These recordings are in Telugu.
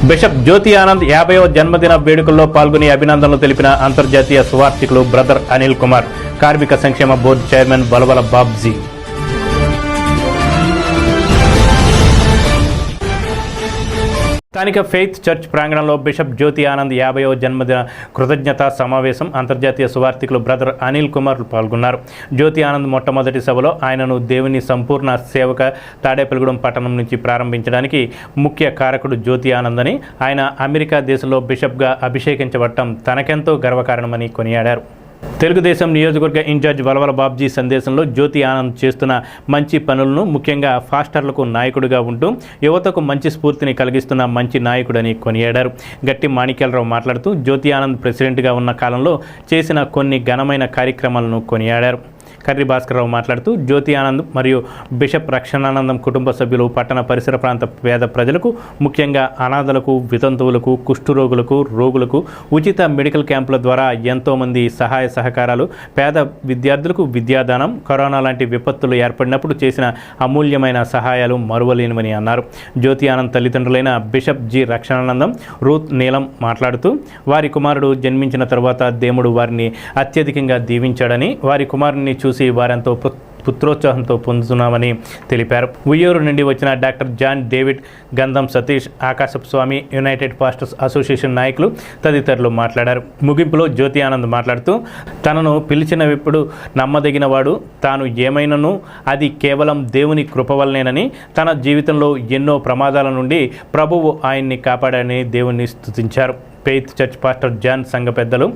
బిషప్ జ్యోతి ఆనంద్ 50వ జన్మదిన వేడుకల్లో పాల్గొని అభినందనలు తెలిపిన అంతర్జాతీయ సువార్థికులు బ్రదర్ అనిల్ కుమార్, కార్మిక సంక్షేమ బోర్డు చైర్మన్ బలవల బాబ్జీ. స్థానిక ఫెయిత్ చర్చ్ ప్రాంగణంలో బిషప్ జ్యోతి ఆనంద్ 50వ జన్మదిన కృతజ్ఞతా సమావేశం అంతర్జాతీయ సువార్థికులు బ్రదర్ అనిల్ కుమార్ పాల్గొన్నారు. జ్యోతి ఆనంద్ మొట్టమొదటి సభలో ఆయనను దేవుని సంపూర్ణ సేవక తాడేపల్లిగూడెం పట్టణం నుంచి ప్రారంభించడానికి ముఖ్య కారకుడు జ్యోతి ఆనంద్ అని, ఆయన అమెరికా దేశంలో బిషప్గా అభిషేకించబడటం తనకెంతో గర్వకారణమని కొనియాడారు. తెలుగుదేశం నియోజకవర్గ ఇన్ఛార్జ్ వలవల బాబ్జీ సందేశంలో జ్యోతి ఆనంద్ చేస్తున్న మంచి పనులను, ముఖ్యంగా ఫాస్టర్లకు నాయకుడిగా ఉంటూ యువతకు మంచి స్ఫూర్తిని కలిగిస్తున్న మంచి నాయకుడని కొనియాడారు. గట్టి మాణిక్యాలరావు మాట్లాడుతూ జ్యోతి ఆనంద్ ప్రెసిడెంట్గా ఉన్న కాలంలో చేసిన కొన్ని ఘనమైన కార్యక్రమాలను కొనియాడారు. కర్రి భాస్కర్రావు మాట్లాడుతూ జ్యోతి ఆనంద్ మరియు బిషప్ రక్షణానందం కుటుంబ సభ్యులు పట్టణ పరిసర ప్రాంత పేద ప్రజలకు, ముఖ్యంగా అనాథలకు, వితంతువులకు, కుష్ఠరోగులకు, రోగులకు ఉచిత మెడికల్ క్యాంపుల ద్వారా ఎంతోమంది సహాయ సహకారాలు, పేద విద్యార్థులకు విద్యాదానం, కరోనా లాంటి విపత్తులు ఏర్పడినప్పుడు చేసిన అమూల్యమైన సహాయాలు మరువలేనివని అన్నారు. జ్యోతి ఆనంద్ తల్లిదండ్రులైన బిషప్ జి రక్షణానందం, రూత్ నీలం మాట్లాడుతూ వారి కుమారుడు జన్మించిన తరువాత దేవుడు వారిని అత్యధికంగా దీవించాడని, వారి కుమారుని చూసి వారెంతో పుత్రోత్సాహంతో పొందుతున్నామని తెలిపారు. ఉయ్యూరు నుండి వచ్చిన డాక్టర్ జాన్ డేవిడ్, గంధం సతీష్, ఆకాశపు స్వామి, యునైటెడ్ పాస్టర్స్ అసోసియేషన్ నాయకులు తదితరులు మాట్లాడారు. ముగింపులో జ్యోతి ఆనంద్ మాట్లాడుతూ తనను పిలిచినప్పుడు నమ్మదగినవాడు, తాను ఏమైనను అది కేవలం దేవుని కృప వల్లనేనని, తన జీవితంలో ఎన్నో ప్రమాదాల నుండి ప్రభువు ఆయన్ని కాపాడని దేవుణ్ణి స్తుతించారు. ఫెయిత్ చర్చ్ పాస్టర్ జాన్, సంఘ పెద్దలు,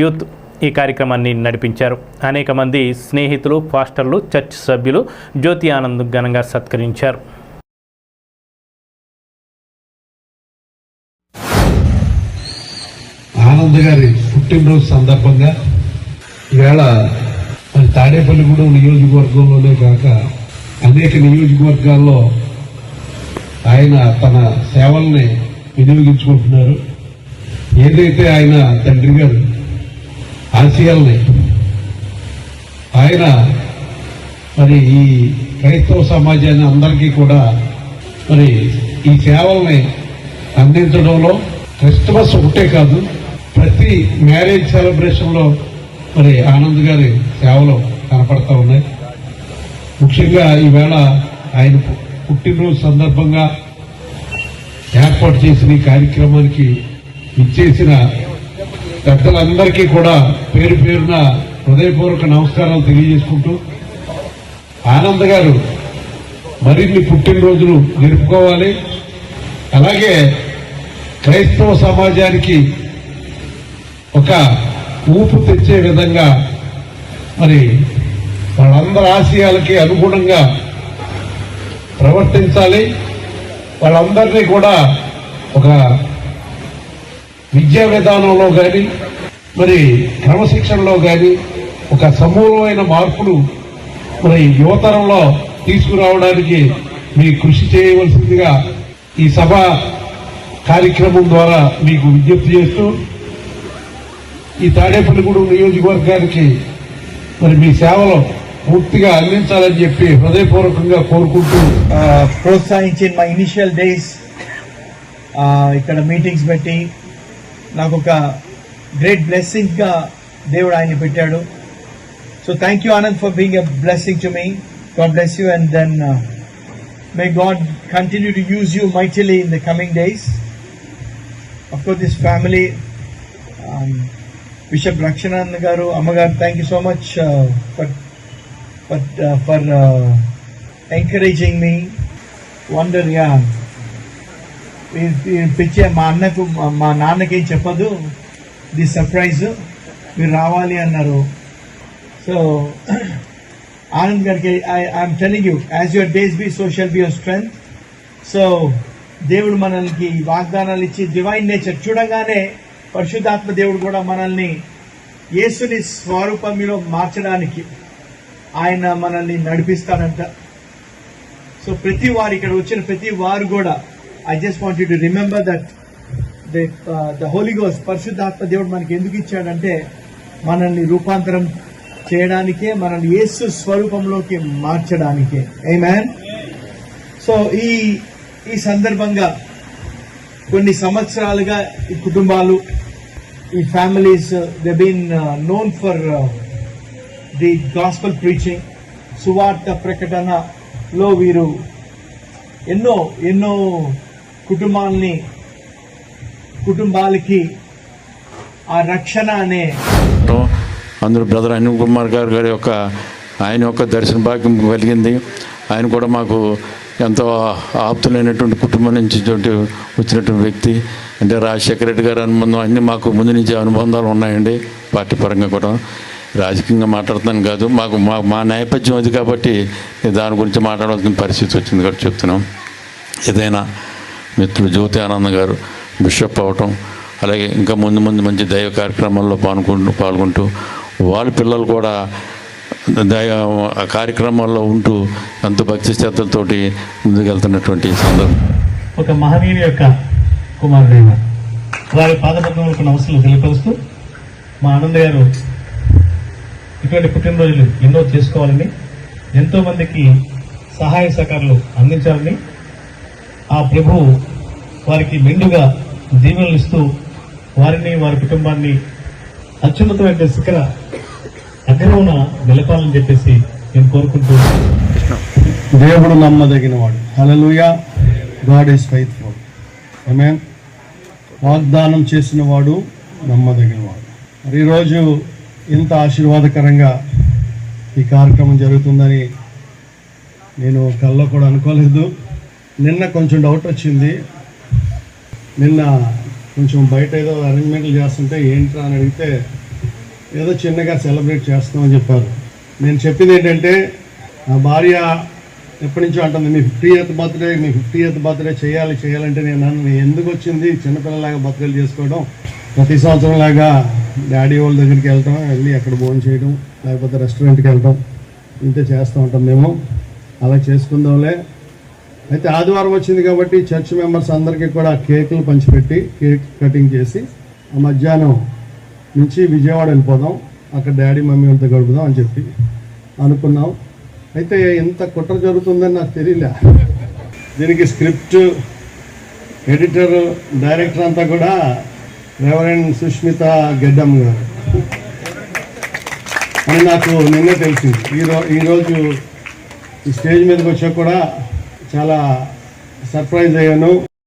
యూత్ ఈ కార్యక్రమాన్ని నడిపించారు. అనేక మంది స్నేహితులు, పాస్టర్లు, చర్చ్ సభ్యులు జ్యోతి ఆనంద్ ఘనంగా సత్కరించారు. ఆనంద్ గారి పుట్టినరోజు సందర్భంగా ఈవేళ మరి తాడేపల్లిగూడెం నియోజకవర్గంలోనే కాక అనేక నియోజకవర్గాల్లో ఆయన తన సేవల్ని వినియోగించుకుంటున్నారు. ఏదైతే ఆయన తండ్రి గారు ఆశయాల్ని ఆయన మరి ఈ క్రైస్తవ సమాజాన్ని అందరికీ కూడా మరి ఈ సేవల్ని అందించడంలో క్రిస్టమస్ ఒకటే కాదు, ప్రతి మ్యారేజ్ సెలబ్రేషన్లో మరి ఆనంద్ గారి సేవలు కనపడతా ఉన్నాయి. ముఖ్యంగా ఈవేళ ఆయన పుట్టినరోజు సందర్భంగా ఏర్పాటు చేసిన ఈ కార్యక్రమానికి ఇచ్చేసిన పెద్దలందరికీ కూడా పేరు పేరున హృదయపూర్వక నమస్కారాలు తెలియజేసుకుంటూ, ఆనంద్ గారు మరిన్ని పుట్టినరోజులు జరుపుకోవాలి. అలాగే క్రైస్తవ సమాజానికి ఒక ఊపు తెచ్చే విధంగా మరి వాళ్ళందరి ఆశయాలకి అనుగుణంగా ప్రవర్తించాలి. వాళ్ళందరినీ కూడా ఒక విద్యా విధానంలో కానీ మరి క్రమశిక్షణలో కానీ ఒక సమూలమైన మార్పులు మరి యువతరంలో తీసుకురావడానికి మీ కృషి చేయవలసిందిగా ఈ సభ కార్యక్రమం ద్వారా మీకు విజ్ఞప్తి చేస్తూ, ఈ తాడేపల్లిగూడెం నియోజకవర్గానికి మరి మీ సేవలు పూర్తిగా అందించాలని చెప్పి హృదయపూర్వకంగా కోరుకుంటూ ప్రోత్సహించిన మా ఇనిషియల్ డేస్ ఇక్కడ మీటింగ్స్ పెట్టి నాకు ఒక గ్రేట్ బ్లెస్సింగ్ గా దేవుడు ఆయన పెట్టాడు. So thank you Anand for being a blessing to me. God bless you and then may God continue to use you mightily in the coming days. Of course this family, bishop Rakshananand garu, అమ్మగారు, thank you so much for encouraging me. వండర్ యా పిచ్చే మా నాన్నకేం చెప్పదు, ది సర్ప్రైజ్ మీరు రావాలి అన్నారు. సో ఆనంద్ గారికి I am telling you, as your days be so shall be your strength. So దేవుడు మనల్ని వాగ్దానాలు ఇచ్చి డివైన్ నేచర్ చూడగానే పరిశుద్ధాత్మ దేవుడు కూడా మనల్ని యేసుని స్వరూపంలో మార్చడానికి ఆయన మనల్ని నడిపిస్తాడంట. సో ప్రతి వారు, ఇక్కడ వచ్చిన ప్రతి వారు కూడా, I just want you to remember that the Holy Ghost, పరిశుద్ధాత్మ దేవుడు మనకి ఎందుకు ఇచ్చాడంటే మనల్ని రూపాంతరం చేయడానికే, మనల్ని యేసు స్వరూపంలోకి మార్చడానికే. ఆమేన్. సో ఈ సందర్భంగా కొన్ని సంవత్సరాలుగా ఈ కుటుంబాలు, ఈ families they been known for the gospel preaching, సువార్త ప్రకటనలో వీరు ఎన్నో కుటుంబాలకి ఆ రక్షణ అనే అందులో బ్రదర్ అనిల్ కుమార్ గారి యొక్క ఆయన యొక్క దర్శన భాగ్యం కలిగింది. ఆయన కూడా మాకు ఎంతో ఆప్తులైనటువంటి కుటుంబం నుంచి వచ్చినటువంటి వ్యక్తి. అంటే రాజశేఖర రెడ్డి గారి అనుబంధం అన్నీ మాకు ముందు నుంచి అనుబంధాలు ఉన్నాయండి. పార్టీ పరంగా కూడా రాజకీయంగా మాట్లాడుతున్నాను కాదు, మాకు మా నేపథ్యం అది కాబట్టి దాని గురించి మాట్లాడాల్సిన పరిస్థితి వచ్చింది కాబట్టి చెప్తున్నాం. ఏదైనా మిత్రులు జ్యోతి ఆనంద్ గారు బిషప్ అవ్వటం, అలాగే ఇంకా ముందు మంచి దైవ కార్యక్రమాల్లో పాల్గొంటూ వాళ్ళ పిల్లలు కూడా కార్యక్రమాల్లో ఉంటూ ఎంతో భక్తి శ్రద్ధలతోటి ముందుకెళ్తున్నటువంటి సందర్భం. ఒక మహనీయుని యొక్క కుమారుడైన వారి పాదపద్మములకు నమస్సులు తెలియపరుస్తూ మా ఆనంద్ గారు ఇటువంటి పుట్టినరోజులు ఎన్నో చేసుకోవాలని, ఎంతోమందికి సహాయ సహకారాలు అందించాలని ఆ ప్రభువు వారికి మెండుగా దీవెనలు ఇస్తూ వారిని వారి కుటుంబాన్ని అత్యున్నతమైన శిఖర అగ్రమున నిలపాలని చెప్పేసి నేను కోరుకుంటూ, దేవుడు నమ్మదగినవాడు. Hallelujah. God is faithful. Amen. వాగ్దానం చేసిన వాడు నమ్మదగినవాడు. మరి ఈరోజు ఇంత ఆశీర్వాదకరంగా ఈ కార్యక్రమం జరుగుతుందని నేను కల్లో కూడా అనుకోలేదు. నిన్న కొంచెం డౌట్ వచ్చింది. నిన్న కొంచెం బయట ఏదో అరేంజ్మెంట్లు చేస్తుంటే ఏంట్రా అని అడిగితే ఏదో చిన్నగా సెలబ్రేట్ చేస్తామని చెప్పారు. నేను చెప్పింది ఏంటంటే, నా భార్య ఎప్పటి నుంచో అంటుంది మీ 50th బర్త్డే చేయాలంటే నేను ఎందుకు వచ్చింది చిన్నపిల్లలాగా బర్త్డేలు చేసుకోవడం, ప్రతి సంవత్సరం లాగా డాడీ వాళ్ళ దగ్గరికి వెళ్ళి అక్కడ భోజనం చేయడం, లేకపోతే రెస్టారెంట్కి వెళ్ళడం ఇంతే చేస్తూ ఉంటాం మేము. అలా చేసుకుందాంలే. అయితే ఆదివారం వచ్చింది కాబట్టి చర్చ్ మెంబర్స్ అందరికీ కూడా కేకులు పంచిపెట్టి కేక్ కటింగ్ చేసి ఆ మధ్యాహ్నం నుంచి విజయవాడ వెళ్ళిపోదాం, అక్కడ డాడీ మమ్మీ అంతా గడుపుదాం అని చెప్పి అనుకున్నాం. అయితే ఎంత కుట్ర జరుగుతుందని నాకు తెలియలే. దీనికి స్క్రిప్ట్, ఎడిటర్, డైరెక్టర్ అంతా కూడా రెవరెండ్ సుష్మిత గెడ్డమ్ గారు అని నాకు నిన్నే తెలిసింది. ఈరోజు ఈ స్టేజ్ మీదకి వచ్చాక కూడా చాలా సర్ప్రైజ్ అయ్యాను.